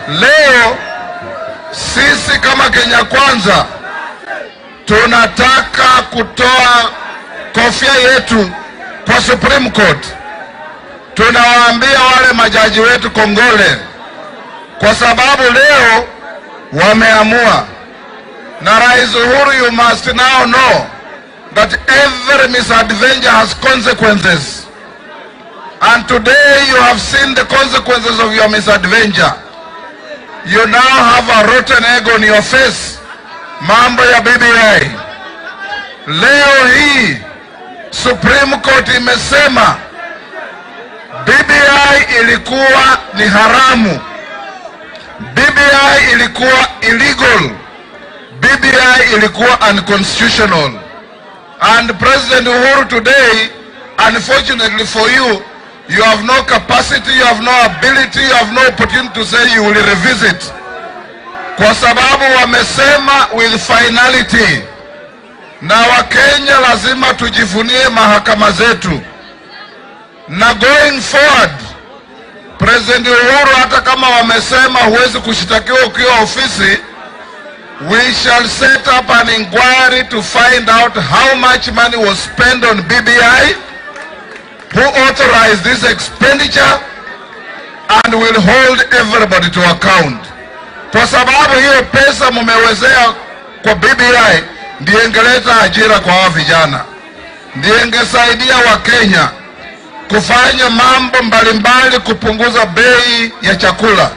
Leo sisi kama Kenya Kwanza tunataka kutoa kofia yetu kwa Supreme Court. Tunawaambia wale majaji wetu kongole, kwa sababu leo wameamua. Na Rais Uhuru, you must now know that every misadventure has consequences. And today you have seen the consequences of your misadventure. You now have a rotten egg on your face. Mambo ya BBI. Leo hii Supreme Court imesema BBI ilikuwa ni haramu. BBI ilikuwa illegal. BBI ilikuwa unconstitutional. And President Uhuru, today, unfortunately for you, you have no capacity, you have no ability, you have no opportunity to say you will revisit. Kwa sababu wamesema with finality. Na Wakenya lazima tujivunie mahakama zetu. Na going forward, President Uhuru, hata kama wamesema huwezi kushitakiwa ukiwa ofisi, we shall set up an inquiry to find out how much money was spent on BBI, who authorized this expenditure, and will hold everybody to account. Kwa sababu hiyo pesa mumewezea kwa BBI ndiye ingeleta ajira kwa hawa vijana, ndiye ingesaidia Wakenya kufanya mambo mbalimbali, kupunguza bei ya chakula.